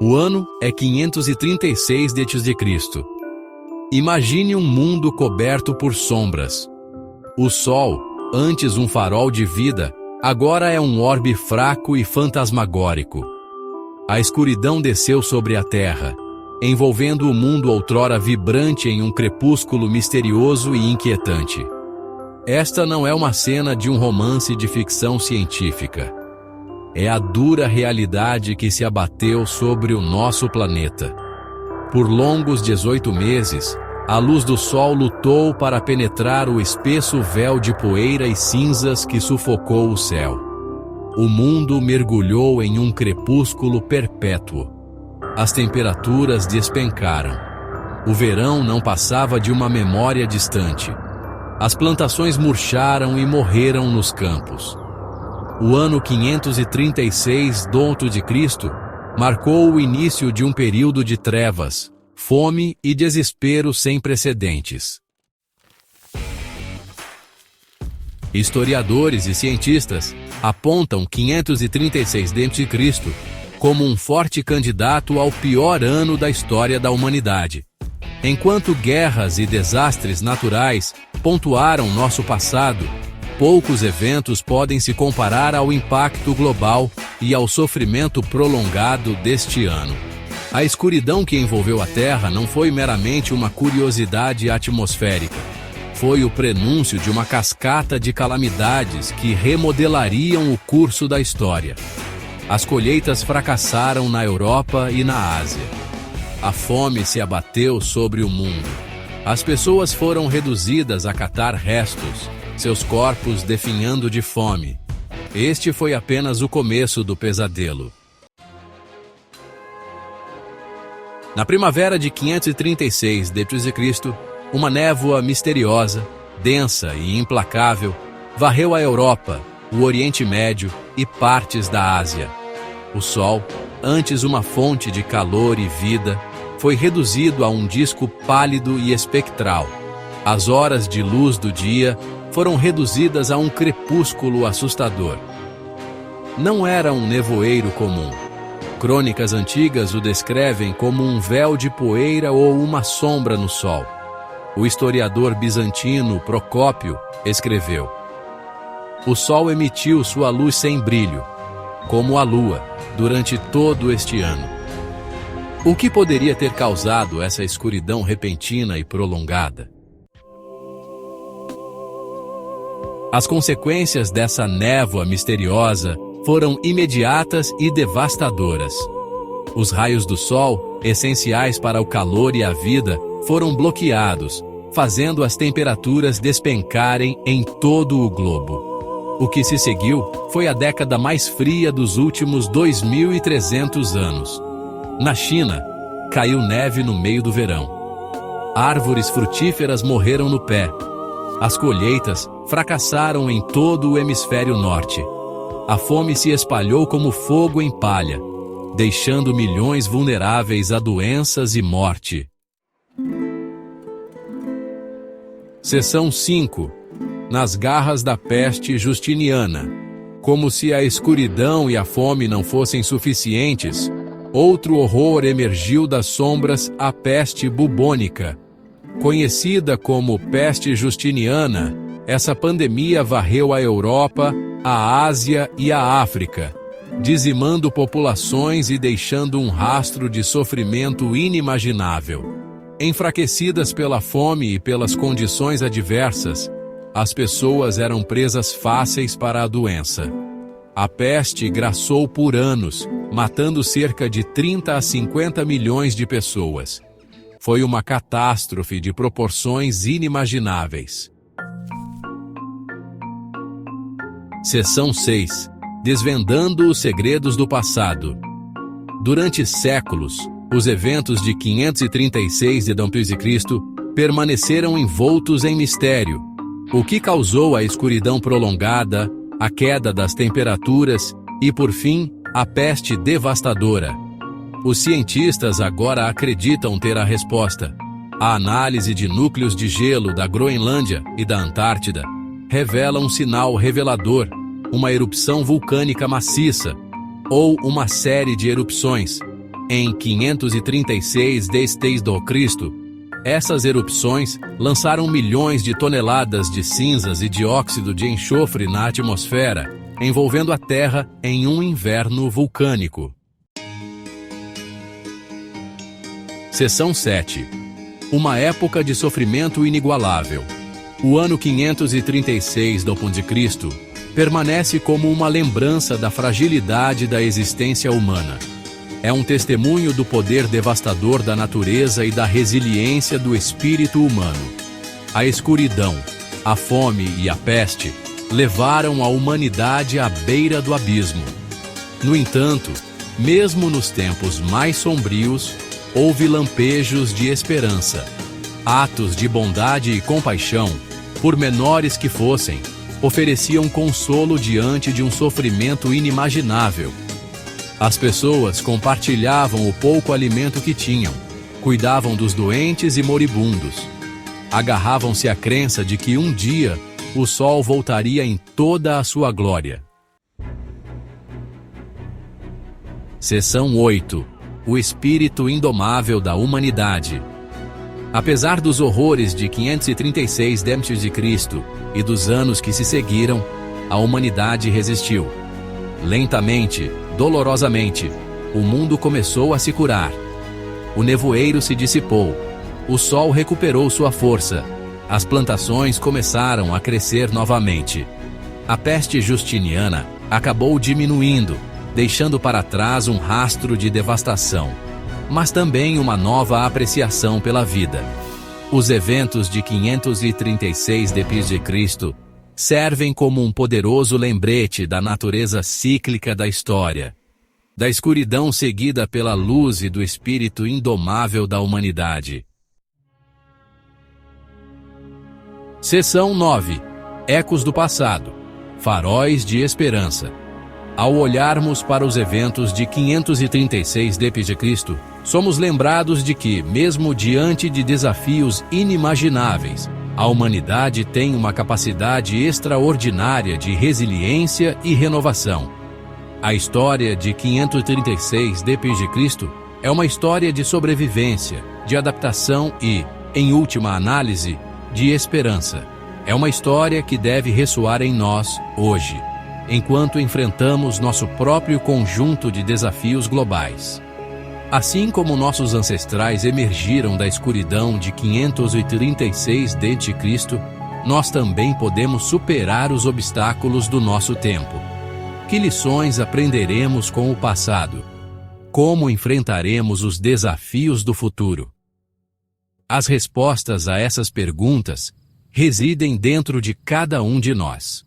O ano é 536 d.C. Imagine um mundo coberto por sombras. O Sol, antes um farol de vida, agora é um orbe fraco e fantasmagórico. A escuridão desceu sobre a Terra, envolvendo o mundo outrora vibrante em um crepúsculo misterioso e inquietante. Esta não é uma cena de um romance de ficção científica. É a dura realidade que se abateu sobre o nosso planeta. Por longos 18 meses, a luz do Sol lutou para penetrar o espesso véu de poeira e cinzas que sufocou o céu. O mundo mergulhou em um crepúsculo perpétuo. As temperaturas despencaram. O verão não passava de uma memória distante. As plantações murcharam e morreram nos campos. O ano 536 d.C. marcou o início de um período de trevas, fome e desespero sem precedentes. Historiadores e cientistas apontam 536 d.C. como um forte candidato ao pior ano da história da humanidade. Enquanto guerras e desastres naturais pontuaram nosso passado, poucos eventos podem se comparar ao impacto global e ao sofrimento prolongado deste ano. A escuridão que envolveu a Terra não foi meramente uma curiosidade atmosférica. Foi o prenúncio de uma cascata de calamidades que remodelariam o curso da história. As colheitas fracassaram na Europa e na Ásia. A fome se abateu sobre o mundo. As pessoas foram reduzidas a catar restos, seus corpos definhando de fome. Este foi apenas o começo do pesadelo. Na primavera de 536 d.C., uma névoa misteriosa, densa e implacável varreu a Europa, o Oriente Médio e partes da Ásia. O Sol, antes uma fonte de calor e vida, foi reduzido a um disco pálido e espectral. As horas de luz do dia foram reduzidas a um crepúsculo assustador. Não era um nevoeiro comum. Crônicas antigas o descrevem como um véu de poeira ou uma sombra no sol. O historiador bizantino Procópio escreveu: "O sol emitiu sua luz sem brilho, como a lua, durante todo este ano." O que poderia ter causado essa escuridão repentina e prolongada? As consequências dessa névoa misteriosa foram imediatas e devastadoras. Os raios do sol, essenciais para o calor e a vida, foram bloqueados, fazendo as temperaturas despencarem em todo o globo. O que se seguiu foi a década mais fria dos últimos 2.300 anos. Na China, caiu neve no meio do verão. Árvores frutíferas morreram no pé. As colheitas fracassaram em todo o hemisfério norte. A fome se espalhou como fogo em palha, deixando milhões vulneráveis a doenças e morte. Seção 5. Nas garras da peste justiniana. Como se a escuridão e a fome não fossem suficientes, outro horror emergiu das sombras, a peste bubônica. Conhecida como peste justiniana, essa pandemia varreu a Europa, a Ásia e a África, dizimando populações e deixando um rastro de sofrimento inimaginável. Enfraquecidas pela fome e pelas condições adversas, as pessoas eram presas fáceis para a doença. A peste graçou por anos, matando cerca de 30 a 50 milhões de pessoas. Foi uma catástrofe de proporções inimagináveis. Seção 6. Desvendando os segredos do passado. Durante séculos, os eventos de 536 d.C. permaneceram envoltos em mistério. O que causou a escuridão prolongada, a queda das temperaturas e, por fim, a peste devastadora? Os cientistas agora acreditam ter a resposta. A análise de núcleos de gelo da Groenlândia e da Antártida revela um sinal revelador, uma erupção vulcânica maciça, ou uma série de erupções. Em 536 d.C., essas erupções lançaram milhões de toneladas de cinzas e dióxido de enxofre na atmosfera, envolvendo a Terra em um inverno vulcânico. Seção 7. Uma época de sofrimento inigualável. O ano 536 d.C. permanece como uma lembrança da fragilidade da existência humana. É um testemunho do poder devastador da natureza e da resiliência do espírito humano. A escuridão, a fome e a peste levaram a humanidade à beira do abismo. No entanto, mesmo nos tempos mais sombrios, houve lampejos de esperança. Atos de bondade e compaixão, por menores que fossem, ofereciam consolo diante de um sofrimento inimaginável. As pessoas compartilhavam o pouco alimento que tinham, cuidavam dos doentes e moribundos. Agarravam-se à crença de que um dia o sol voltaria em toda a sua glória. Seção 8. O espírito indomável da humanidade. Apesar dos horrores de 536 d.C. e dos anos que se seguiram, a humanidade resistiu. Lentamente, dolorosamente, o mundo começou a se curar. O nevoeiro se dissipou, o sol recuperou sua força, as plantações começaram a crescer novamente. A peste justiniana acabou diminuindo, deixando para trás um rastro de devastação, mas também uma nova apreciação pela vida. Os eventos de 536 d.C. servem como um poderoso lembrete da natureza cíclica da história, da escuridão seguida pela luz e do espírito indomável da humanidade. Seção 9. Ecos do passado. Faróis de esperança. Ao olharmos para os eventos de 536 d.C., somos lembrados de que, mesmo diante de desafios inimagináveis, a humanidade tem uma capacidade extraordinária de resiliência e renovação. A história de 536 d.C. é uma história de sobrevivência, de adaptação e, em última análise, de esperança. É uma história que deve ressoar em nós, hoje, enquanto enfrentamos nosso próprio conjunto de desafios globais. Assim como nossos ancestrais emergiram da escuridão de 536 d.C., nós também podemos superar os obstáculos do nosso tempo. Que lições aprenderemos com o passado? Como enfrentaremos os desafios do futuro? As respostas a essas perguntas residem dentro de cada um de nós.